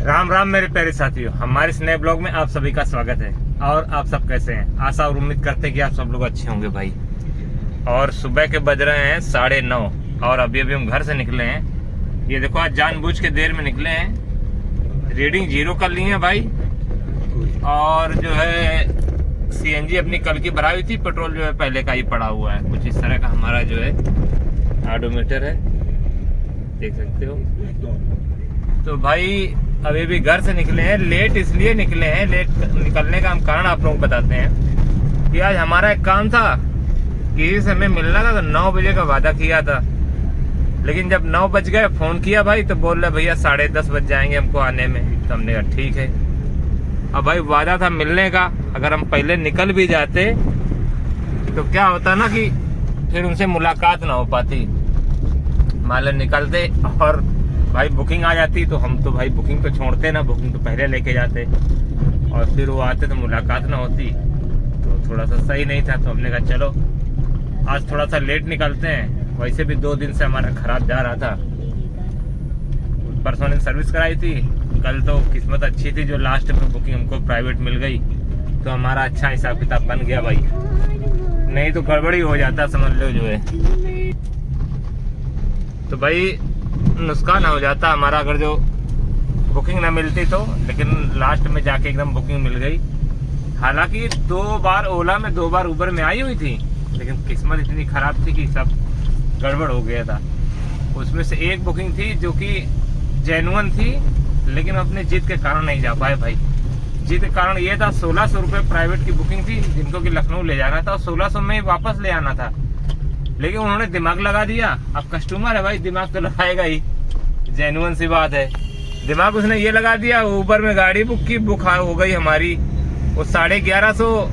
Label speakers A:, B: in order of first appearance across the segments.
A: राम राम मेरे प्यारे साथियों, हमारे इस नए ब्लॉग में आप सभी का स्वागत है। और आप सब कैसे हैं? आशा और उम्मीद करते हैं कि आप सब लोग अच्छे होंगे भाई। और सुबह के बज रहे हैं 9:30 और अभी हम घर से निकले हैं। ये देखो, आज जानबूझ के देर में निकले हैं। रीडिंग 0 कर ली है भाई। और जो है सीएनजी अपनी कल की भराई हुई थी, पेट्रोल जो है पहले का ही पड़ा हुआ है। कुछ इस तरह का हमारा जो है ऑडोमीटर है, देख सकते हो। तो भाई अभी भी घर से निकले हैं। लेट इसलिए निकले हैं, लेट निकलने का हम कारण आप लोगों को बताते हैं कि आज हमारा एक काम था, किसी से हमें मिलना था। तो 9 बजे का वादा किया था, लेकिन जब 9 बज गए फोन किया भाई तो बोल रहे भैया 10:30 बज जाएंगे हमको आने में। तो हमने कहा ठीक है। अब भाई वादा था मिलने का, अगर हम पहले निकल भी जाते तो क्या होता ना कि फिर उनसे मुलाकात ना हो पाती। मान लो निकलते और भाई बुकिंग आ जाती तो हम तो भाई बुकिंग तो छोड़ते ना, बुकिंग तो पहले लेके जाते और फिर वो आते तो मुलाकात ना होती, तो थोड़ा सा सही नहीं था। तो हमने कहा चलो आज थोड़ा सा लेट निकलते हैं। वैसे भी 2 दिन से हमारा खराब जा रहा था। परसों ने सर्विस कराई थी, कल तो किस्मत अच्छी थी जो लास्ट में बुकिंग हमको प्राइवेट मिल गई, तो हमारा अच्छा हिसाब किताब बन गया भाई। नहीं तो गड़बड़ी हो जाता समझ लो जो है। तो भाई नुकसान हो जाता हमारा अगर जो बुकिंग ना मिलती तो। लेकिन लास्ट में जाके एकदम बुकिंग मिल गई। हालांकि 2 बार ओला में 2 बार उबर में आई हुई थी, लेकिन किस्मत इतनी खराब थी कि सब गड़बड़ हो गया था। उसमें से एक बुकिंग थी जो कि जेन्युइन थी, लेकिन अपने जिद के कारण नहीं जा पाए भाई। जिद के कारण ये था 1600 रुपये प्राइवेट की बुकिंग थी, जिनको कि लखनऊ ले जाना था और 1600 में ही वापस ले आना था। लेकिन उन्होंने दिमाग लगा दिया। अब कस्टमर है भाई, दिमाग तो लगाएगा ही, जेन्युइन सी बात है। दिमाग उसने ये लगा दिया, ऊबर में गाड़ी बुक की, बुक हो गई हमारी। वो 1150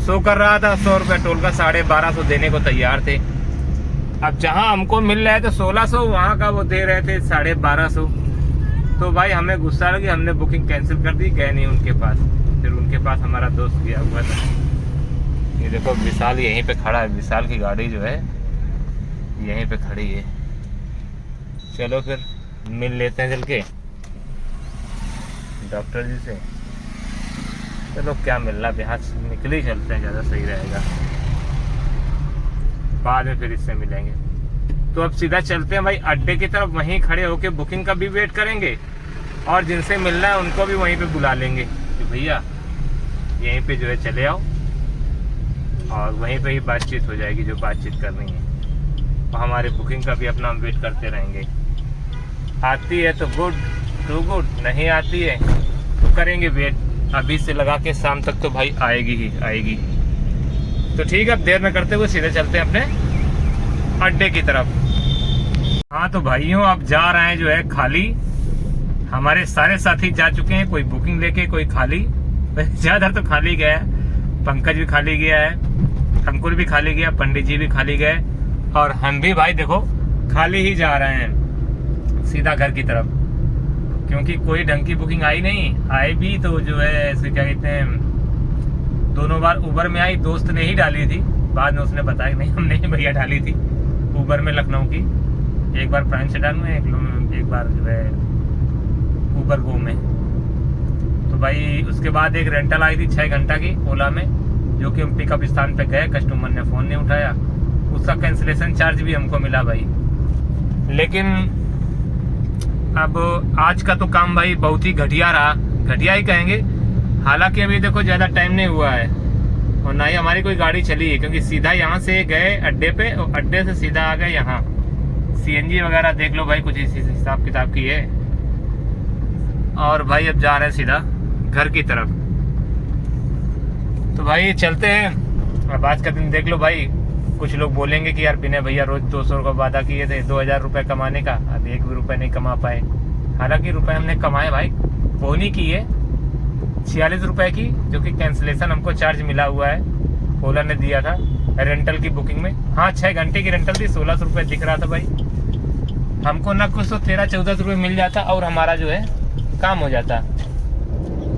A: शो कर रहा था, 100 रुपये टोल का 1250 देने को तैयार थे। अब जहां हमको मिल रहे थे 1600, वहां का वो दे रहे थे 1250। तो भाई हमें गुस्सा लगी, हमने बुकिंग कैंसिल कर दी, गए नहीं उनके पास। फिर उनके पास हमारा दोस्त गया हुआ था। ये देखो विशाल यहीं पे खड़ा है, विशाल की गाड़ी जो है यहीं पे खड़ी है। चलो फिर मिल लेते हैं चल के डॉक्टर जी से। चलो क्या मिलना, बिहार से निकल ही चलते हैं, ज़्यादा सही रहेगा। बाद में फिर इससे मिलेंगे। तो अब सीधा चलते हैं भाई अड्डे की तरफ। वहीं खड़े होके बुकिंग का भी वेट करेंगे और जिनसे मिलना है उनको भी वहीं पे बुला लेंगे कि भैया यहीं पे जो है चले आओ, और वहीं पे ही बातचीत हो जाएगी जो बातचीत करनी है। और हमारे बुकिंग का भी अपना हम वेट करते रहेंगे। आती है तो गुड टू गुड, नहीं आती है तो करेंगे वेट। अभी से लगा के शाम तक तो भाई आएगी ही आएगी। तो ठीक है, अब देर न करते हुए सीधे चलते हैं अपने अड्डे की तरफ। हाँ तो भाइयों, अब जा रहे हैं जो है खाली। हमारे सारे साथी जा चुके हैं, कोई बुकिंग लेके कोई खाली। ज्यादा तो खाली गया है, पंकज भी खाली गया है, अंकुर भी खाली गया, पंडित जी भी खाली गए, और हम भी भाई देखो खाली ही जा रहे हैं सीधा घर की तरफ। क्योंकि कोई ढंग की बुकिंग आई नहीं। आई भी तो जो है इसे क्या कहते हैं, 2 बार उबर में आई, दोस्त ने ही डाली थी। बाद में उसने बताया नहीं हमने ही भैया डाली थी उबर में लखनऊ की। एक बार प्राइम सेडान में, एक बार जो है उबर गो में। तो भाई उसके बाद एक रेंटल आई थी 6 घंटा की ओला में, जो कि हम पिकअप स्थान पे गए, कस्टमर ने फ़ोन नहीं उठाया, उसका कैंसिलेशन चार्ज भी हमको मिला भाई। लेकिन अब आज का तो काम भाई बहुत ही घटिया रहा, घटिया ही कहेंगे। हालांकि अभी देखो ज़्यादा टाइम नहीं हुआ है और ना ही हमारी कोई गाड़ी चली है, क्योंकि सीधा यहाँ से गए अड्डे पे और अड्डे से सीधा आ गए यहाँ। सीएनजी वगैरह देख लो भाई, कुछ इसी हिसाब किताब की है। और भाई अब जा रहे हैं सीधा घर की तरफ। तो भाई चलते हैं। अब आज का दिन देख लो भाई, कुछ लोग बोलेंगे कि यार विनय भैया रोज 200 का वादा किए थे 2000 रुपये कमाने का, अब 1 भी रुपये नहीं कमा पाए। हालांकि रुपए हमने कमाए भाई, बोनी की है 46 रुपये की, जो कि कैंसिलेशन हमको चार्ज मिला हुआ है, ओला ने दिया था रेंटल की बुकिंग में। हाँ 6 घंटे की रेंटल थी, 1600 रुपये दिख रहा था भाई। हमको ना कुछ तो 13-14 रुपये मिल जाता और हमारा जो है काम हो जाता,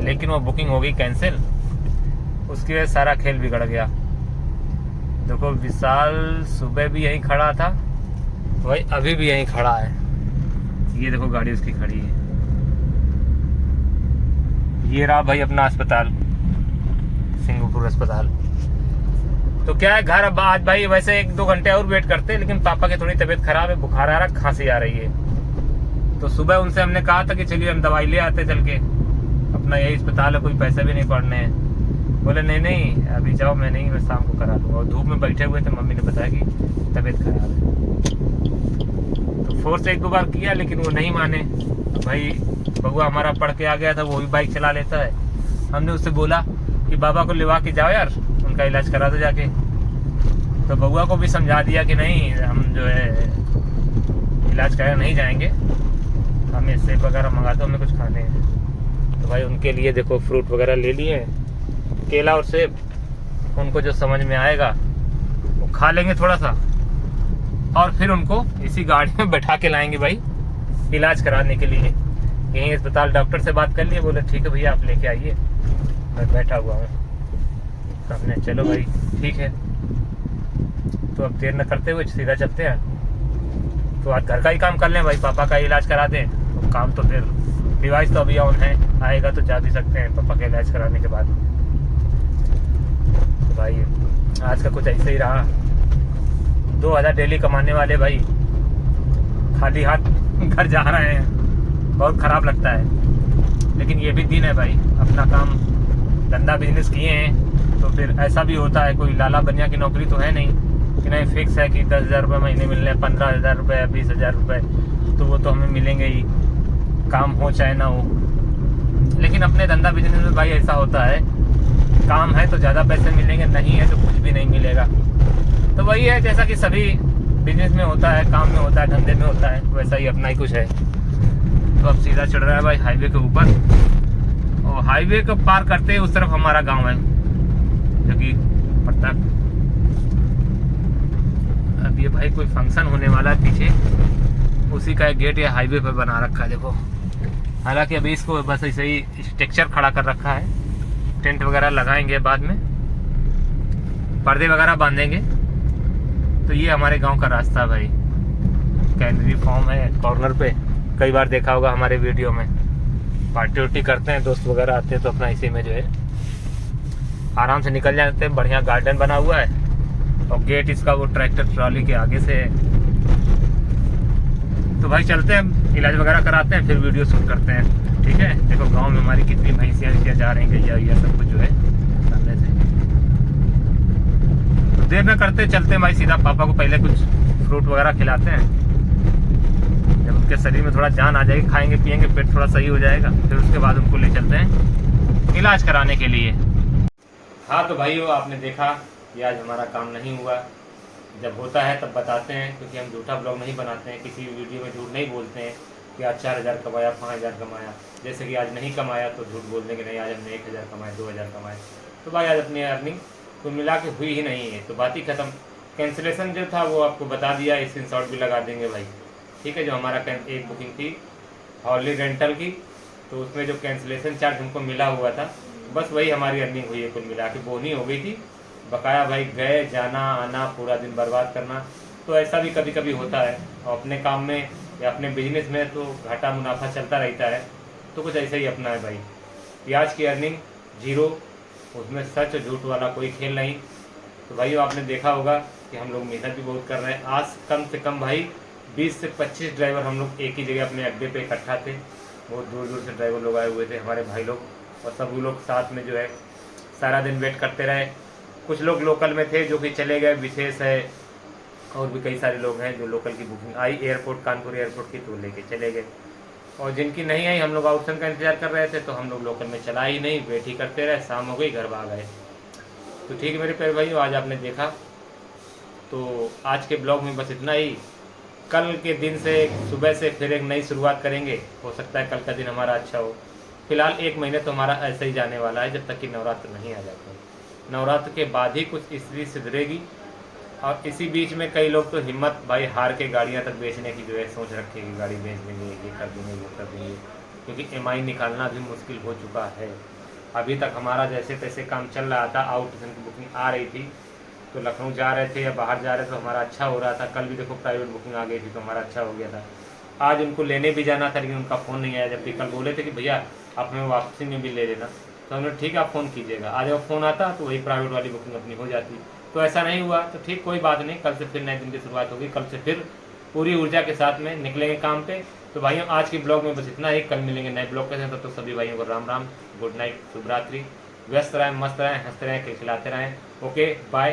A: लेकिन वो बुकिंग हो गई कैंसिल। उसकी वजह सारा खेल बिगड़ गया। देखो विशाल सुबह भी यहीं खड़ा था, भाई अभी भी यहीं खड़ा है। ये देखो गाड़ी उसकी खड़ी है। ये रहा भाई अपना अस्पताल, सिंगापुर अस्पताल। तो क्या है, घर अब आज भाई वैसे 1-2 घंटे और वेट करते, लेकिन पापा की थोड़ी तबीयत खराब है, बुखार आ रहा, खांसी आ रही है। तो सुबह उनसे हमने कहा था कि चलिए हम दवाई ले आते चल के, अपना यही अस्पताल है, कोई पैसे भी नहीं पड़ने हैं। बोले नहीं नहीं अभी जाओ, मैं नहीं, मैं शाम को करा दूँगा। और धूप में बैठे हुए थे, मम्मी ने बताया कि तबीयत खराब है। तो फोर्स 1-2 बार किया, लेकिन वो नहीं माने। भाई बबुआ हमारा पढ़ के आ गया था, वो भी बाइक चला लेता है। हमने उससे बोला कि बाबा को लेवा के जाओ यार, उनका इलाज करा दो जाके। तो बबुआ को भी समझा दिया कि नहीं, हम जो है इलाज कराने नहीं जाएंगे, हमें सेब वगैरह मंगा दो, हमें कुछ खाने हैं। तो भाई उनके लिए देखो फ्रूट वगैरह ले लिए हैं, केला और सेब। उनको जो समझ में आएगा वो खा लेंगे थोड़ा सा, और फिर उनको इसी गाड़ी में बैठा के लाएंगे भाई इलाज कराने के लिए। यहीं अस्पताल डॉक्टर से बात कर लिए, बोले ठीक है भैया आप लेके आइए, मैं बैठा हुआ हूँ। तो हमने चलो भाई ठीक है। तो अब देर न करते हुए सीधा चलते हैं। तो आज घर का ही काम कर लें भाई, पापा का इलाज करा दें। तो काम तो फिर डिवाइस तो अभी ऑन है, आएगा तो जा भी सकते हैं पापा का इलाज कराने के बाद। तो भाई आज का कुछ ऐसे ही रहा। 2000 डेली कमाने वाले भाई खाली हाथ घर जा रहे हैं, बहुत ख़राब लगता है। लेकिन ये भी दिन है भाई, अपना काम धंधा बिजनेस किए हैं तो फिर ऐसा भी होता है। कोई लाला बनिया की नौकरी तो है नहीं कि नहीं फिक्स है कि 10,000 रुपये महीने मिलने हैं, 15,000 रुपये, 20,000 रुपये, तो वो तो हमें मिलेंगे ही, काम हो चाहे ना हो। लेकिन अपने धंधा बिजनेस में भाई ऐसा होता है, काम है तो ज़्यादा पैसे मिलेंगे, नहीं है तो कुछ भी नहीं मिलेगा। तो वही है, जैसा कि सभी बिजनेस में होता है, काम में होता है, धंधे में होता है, वैसा ही अपना ही कुछ है। तो अब सीधा चढ़ रहा है भाई हाईवे के ऊपर, और हाईवे को पार करते उस तरफ हमारा गांव है जो कि पड़ता। अब ये भाई कोई फंक्शन होने वाला है पीछे, उसी का एक गेट या हाईवे पर बना रखा है देखो। हालांकि अभी इसको बस ऐसे ही स्ट्रक्चर खड़ा कर रखा है, टेंट वगैरह लगाएंगे, बाद में पर्दे वगैरह बांधेंगे। तो ये हमारे गांव का रास्ता है भाई, कैनरी फॉर्म है कॉर्नर पे, कई बार देखा होगा हमारे वीडियो में। पार्टी उर्टी करते हैं, दोस्त वगैरह आते हैं तो अपना इसी में जो है आराम से निकल जाते हैं। बढ़िया गार्डन बना हुआ है, और गेट इसका वो ट्रैक्टर ट्रॉली के आगे से है। तो भाई चलते हैं, इलाज वगैरह कराते हैं, फिर वीडियो शूट करते हैं, ठीक है। देखो गांव में हमारी कितनी भैंसियाँ जा रही हैं, गैया सब कुछ जो है सामने से। तो देर न करते चलते हैं भाई सीधा, पापा को पहले कुछ फ्रूट वगैरह खिलाते हैं। जब उनके शरीर में थोड़ा जान आ जाएगी, खाएंगे पिएंगे, पेट थोड़ा सही हो जाएगा, फिर उसके बाद उनको ले चलते हैं इलाज कराने के लिए। हाँ तो भाई वो आपने देखा, ये आज हमारा काम नहीं हुआ। जब होता है तब बताते हैं, क्योंकि हम झूठा ब्लॉग नहीं बनाते हैं, किसी वीडियो में झूठ नहीं बोलते हैं कि आज 4,000 कमाया, 5,000 कमाया। जैसे कि आज नहीं कमाया तो झूठ बोल देंगे नहीं आज हमने 1,000 कमाए, 2,000 कमाए। तो भाई आज अपनी अर्निंग तो मिला के हुई ही नहीं है, तो बात ही खत्म। कैंसिलेशन जो था वो आपको बता दिया, स्क्रीनशॉट भी लगा देंगे भाई, ठीक है। जो हमारा एक बुकिंग थी हॉली रेंटल की, तो उसमें जो कैंसिलेशन चार्ज हमको मिला हुआ था, बस वही हमारी अर्निंग हुई है। कुल मिला के बोनी हो गई थी, बकाया भाई गए जाना आना, पूरा दिन बर्बाद करना। तो ऐसा भी कभी कभी होता है, और अपने काम में या अपने बिजनेस में तो घाटा मुनाफा चलता रहता है। तो कुछ ऐसा ही अपना है भाई। प्याज की अर्निंग 0, उसमें सच झूठ वाला कोई खेल नहीं। तो भाई आपने देखा होगा कि हम लोग मेहनत भी बहुत कर रहे हैं। आज कम से कम भाई 20 से 25 ड्राइवर हम लोग एक ही जगह अपने अड्डे पे इकट्ठा थे। बहुत दूर दूर से ड्राइवर लोग आए हुए थे, हमारे भाई लोग, और सब लोग साथ में जो है सारा दिन वेट करते रहे। कुछ लोग लोकल में थे जो कि चले गए, विशेष है, और भी कई सारे लोग हैं जो लोकल की बुकिंग आई एयरपोर्ट, कानपुर एयरपोर्ट की, तो लेके चले गए। और जिनकी नहीं आई, हम लोग आउटसन का इंतजार कर रहे थे, तो हम लोग लोकल में चला ही नहीं, वेट ही करते रहे। शाम हो गई, घर भाग गए। तो ठीक है मेरे प्यारे भाई, आज आपने देखा। तो आज के ब्लॉग में बस इतना ही। कल के दिन से सुबह से फिर एक नई शुरुआत करेंगे, हो सकता है कल का दिन हमारा अच्छा हो। फिलहाल 1 महीने तो हमारा ऐसे ही जाने वाला है, जब तक कि नवरात्र नहीं आ जाते। नवरात्र के बाद ही कुछ स्थिति सुधरेगी। और इसी बीच में कई लोग तो हिम्मत भाई हार के गाड़ियां तक बेचने की जो है सोच रखेगी, गाड़ी बेच देंगे, ये कर देंगे, वो कर देंगे, क्योंकि EMI निकालना भी मुश्किल हो चुका है। अभी तक हमारा जैसे तैसे काम चल रहा था, आउट स्टेशन की बुकिंग आ रही थी, तो लखनऊ जा रहे थे या बाहर जा रहे थे तो हमारा अच्छा हो रहा था। कल भी देखो प्राइवेट बुकिंग आ गई थी तो हमारा अच्छा हो गया था। आज उनको लेने भी जाना था लेकिन उनका फ़ोन नहीं आया, जबकि कल बोले थे कि भैया आप हमें वापसी में भी ले लेना। तो हमने ठीक है आप फ़ोन कीजिएगा। आज अगर फ़ोन आता तो वही प्राइवेट वाली बुकिंग अपनी हो जाती। तो ऐसा नहीं हुआ तो ठीक, कोई बात नहीं, कल से फिर नए दिन की शुरुआत होगी। कल से फिर पूरी ऊर्जा के साथ में निकलेंगे काम पे। तो भाइयों आज की ब्लॉग में बस इतना ही, कल मिलेंगे नए ब्लॉग के साथ। तब तो सभी भाइयों को राम राम, गुड नाइट, शुभ रात्रि, व्यस्त रहें, मस्त रहें, हंसते रहें, खिलखिलाते रहें। Okay bye.